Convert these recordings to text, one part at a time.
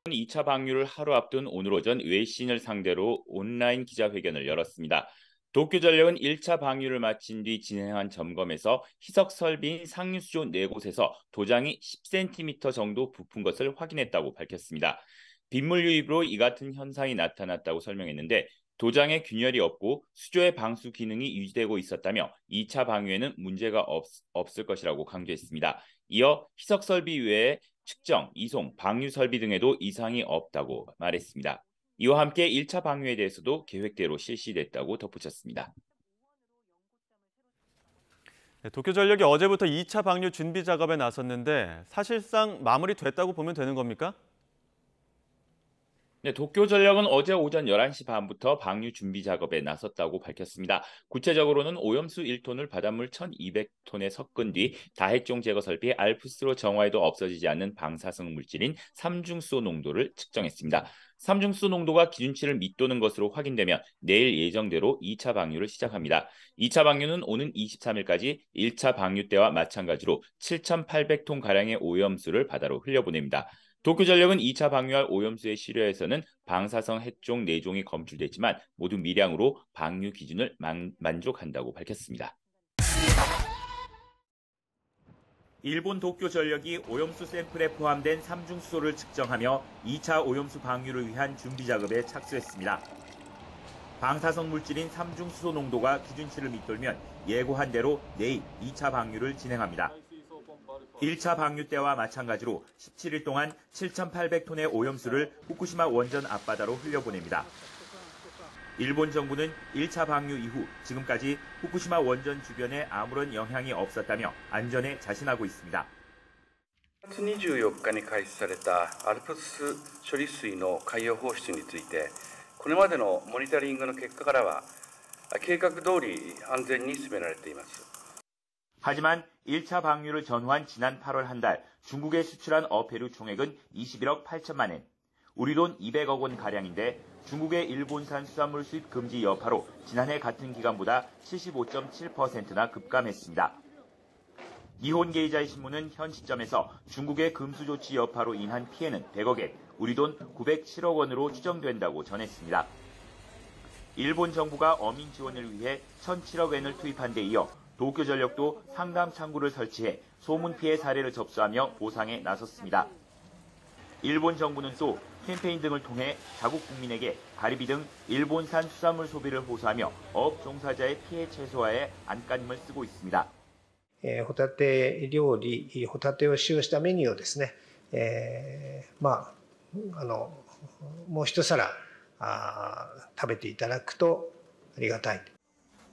2차 방류를 하루 앞둔 오늘 오전 외신을 상대로 온라인 기자회견을 열었습니다. 도쿄전력은 1차 방류를 마친 뒤 진행한 점검에서 희석 설비인 상류수조 4곳에서 도장이 10cm 정도 부푼 것을 확인했다고 밝혔습니다. 빗물 유입으로 이 같은 현상이 나타났다고 설명했는데 도장에 균열이 없고 수조의 방수 기능이 유지되고 있었다며 2차 방류에는 문제가 없을 것이라고 강조했습니다. 이어 희석 설비 외에 측정, 이송, 방류 설비 등에도 이상이 없다고 말했습니다. 이와 함께 1차 방류에 대해서도 계획대로 실시됐다고 덧붙였습니다. 네, 도쿄전력이 어제부터 2차 방류 준비 작업에 나섰는데 사실상 마무리됐다고 보면 되는 겁니까? 네, 도쿄전력은 어제 오전 11시 반부터 방류 준비 작업에 나섰다고 밝혔습니다. 구체적으로는 오염수 1톤을 바닷물 1,200톤에 섞은 뒤 다핵종 제거 설비 알프스로 정화해도 없어지지 않는 방사성 물질인 삼중수소 농도를 측정했습니다. 삼중수소 농도가 기준치를 밑도는 것으로 확인되면 내일 예정대로 2차 방류를 시작합니다. 2차 방류는 오는 23일까지 1차 방류 때와 마찬가지로 7,800톤가량의 오염수를 바다로 흘려보냅니다. 도쿄전력은 2차 방류할 오염수의 시료에서는 방사성 핵종 4종이 검출됐지만 모두 미량으로 방류 기준을 만족한다고 밝혔습니다. 일본 도쿄전력이 오염수 샘플에 포함된 삼중수소를 측정하며 2차 오염수 방류를 위한 준비 작업에 착수했습니다. 방사성 물질인 삼중수소 농도가 기준치를 밑돌면 예고한 대로 내일 2차 방류를 진행합니다. 1차 방류 때와 마찬가지로 17일 동안 7,800톤의 오염수를 후쿠시마 원전 앞바다로 흘려보냅니다. 일본 정부는 1차 방류 이후 지금까지 후쿠시마 원전 주변에 아무런 영향이 없었다며 안전에 자신하고 있습니다. 4月24日に開始されたアルプス処理水の海洋放出について、これまでのモニタリングの結果からは計画通り安全に進められています。 하지만 1차 방류를 전후한 지난 8월 한 달 중국에 수출한 어패류 총액은 21억 8천만 엔, 우리 돈 200억 원 가량인데 중국의 일본산 수산물 수입 금지 여파로 지난해 같은 기간보다 75.7%나 급감했습니다. 니혼게이자이 신문은 현 시점에서 중국의 금수 조치 여파로 인한 피해는 100억 엔, 우리 돈 907억 원으로 추정된다고 전했습니다. 일본 정부가 어민 지원을 위해 1,007억 엔을 투입한 데 이어 도쿄전력도 상담 창구를 설치해 소문 피해 사례를 접수하며 보상에 나섰습니다. 일본 정부는 또 캠페인 등을 통해 자국 국민에게 가리비 등 일본산 수산물 소비를 호소하며 어업 종사자의 피해 최소화에 안간힘을 쓰고 있습니다. ホタテ料理、ホタテを使用したメニューをですね、もう一皿食べていただくとありがたい。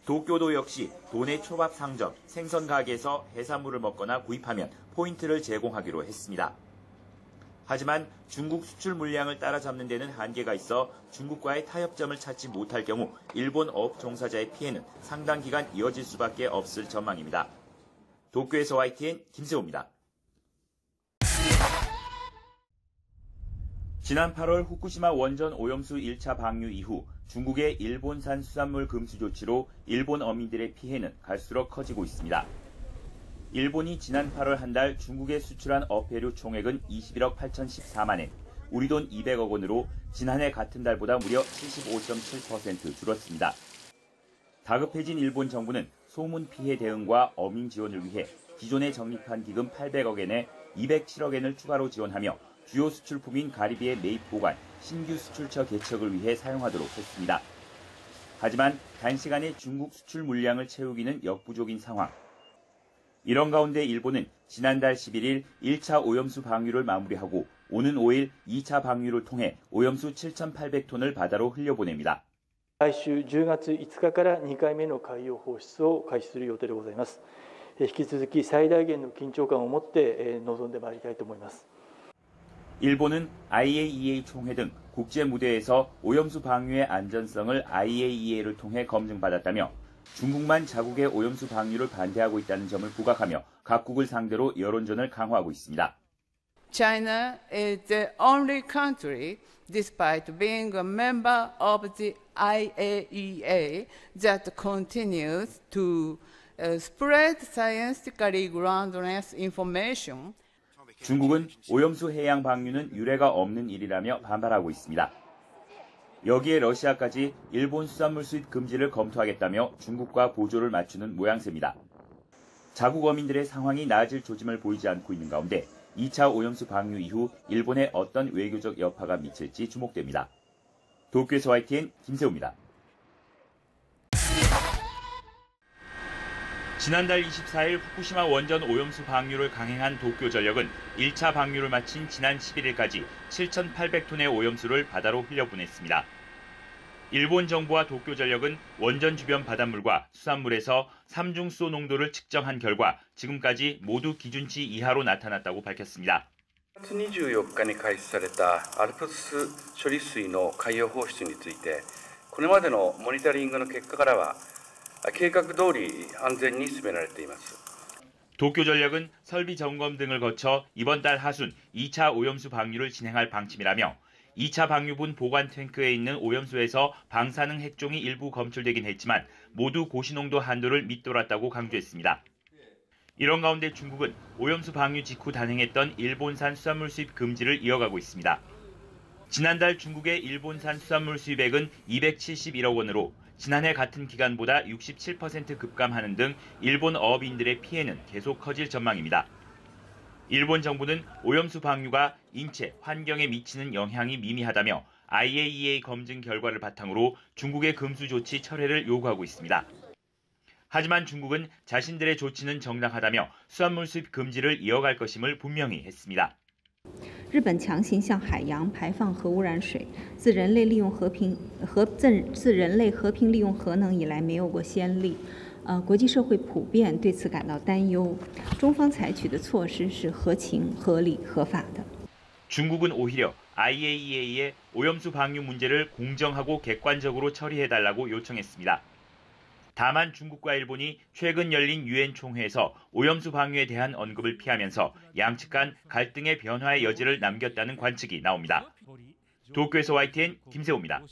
도쿄도 역시 도내 초밥 상점, 생선 가게에서 해산물을 먹거나 구입하면 포인트를 제공하기로 했습니다. 하지만 중국 수출 물량을 따라잡는 데는 한계가 있어 중국과의 타협점을 찾지 못할 경우 일본 어업 종사자의 피해는 상당 기간 이어질 수밖에 없을 전망입니다. 도쿄에서 YTN 김세호입니다. 지난 8월 후쿠시마 원전 오염수 1차 방류 이후 중국의 일본산 수산물 금수 조치로 일본 어민들의 피해는 갈수록 커지고 있습니다. 일본이 지난 8월 한 달 중국에 수출한 어패류 총액은 21억 8,014만 엔, 우리 돈 200억 원으로 지난해 같은 달보다 무려 75.7% 줄었습니다. 다급해진 일본 정부는 소문 피해 대응과 어민 지원을 위해 기존에 적립한 기금 800억 엔에 207억 엔을 추가로 지원하며 주요 수출품인 가리비의 매입 보관, 신규 수출처 개척을 위해 사용하도록 했습니다. 하지만 단시간에 중국 수출 물량을 채우기는 역부족인 상황. 이런 가운데 일본은 지난달 11일 1차 오염수 방류를 마무리하고 오는 5일 2차 방류를 통해 오염수 7,800톤을 바다로 흘려보냅니다. 来週10月5日から2回目の海洋放出を開始する予定でございます。引き続き最大限の緊張感を持って臨んでまいりたいと思います。 일본은 IAEA 총회 등 국제 무대에서 오염수 방류의 안전성을 IAEA를 통해 검증받았다며 중국만 자국의 오염수 방류를 반대하고 있다는 점을 부각하며 각국을 상대로 여론전을 강화하고 있습니다. China is the only country, despite being a member of the IAEA, that continues to spread scientifically groundless information. 중국은 오염수 해양 방류는 유례가 없는 일이라며 반발하고 있습니다. 여기에 러시아까지 일본 수산물 수입 금지를 검토하겠다며 중국과 보조를 맞추는 모양새입니다. 자국 어민들의 상황이 나아질 조짐을 보이지 않고 있는 가운데 2차 오염수 방류 이후 일본에 어떤 외교적 여파가 미칠지 주목됩니다. 도쿄에서 YTN 김세호입니다. 지난달 24일 후쿠시마 원전 오염수 방류를 강행한 도쿄전력은 1차 방류를 마친 지난 11일까지 7,800톤의 오염수를 바다로 흘려보냈습니다. 일본 정부와 도쿄전력은 원전 주변 바닷물과 수산물에서 삼중수소 농도를 측정한 결과 지금까지 모두 기준치 이하로 나타났다고 밝혔습니다. 4月24日に開始されたアルプス処理水の海洋放出について、これまでのモニタリングの結果からは計画通り安全に進められています。 도쿄전력은 설비 점검 등을 거쳐 이번 달 하순 2차 오염수 방류를 진행할 방침이라며 2차 방류분 보관 탱크에 있는 오염수에서 방사능 핵종이 일부 검출되긴 했지만 모두 고시농도 한도를 밑돌았다고 강조했습니다. 이런 가운데 중국은 오염수 방류 직후 단행했던 일본산 수산물 수입 금지를 이어가고 있습니다. 지난달 중국의 일본산 수산물 수입액은 271억 원으로 지난해 같은 기간보다 67% 급감하는 등 일본 어업인들의 피해는 계속 커질 전망입니다. 일본 정부는 오염수 방류가 인체, 환경에 미치는 영향이 미미하다며 IAEA 검증 결과를 바탕으로 중국의 금수 조치 철회를 요구하고 있습니다. 하지만 중국은 자신들의 조치는 정당하다며 수산물 수입 금지를 이어갈 것임을 분명히 했습니다. 日本强行向海洋排放核污染水，自人类和平利用核能以来没有过先例，国际社会普遍对此感到担忧。中方采取的措施是合情、合理、合法的。 중국은 오히려 IAEA의 오염수 방류 문제를 공정하고 객관적으로 처리해달라고 요청했습니다. 다만 중국과 일본이 최근 열린 유엔 총회에서 오염수 방류에 대한 언급을 피하면서 양측 간 갈등의 변화의 여지를 남겼다는 관측이 나옵니다. 도쿄에서 YTN 김세호입니다.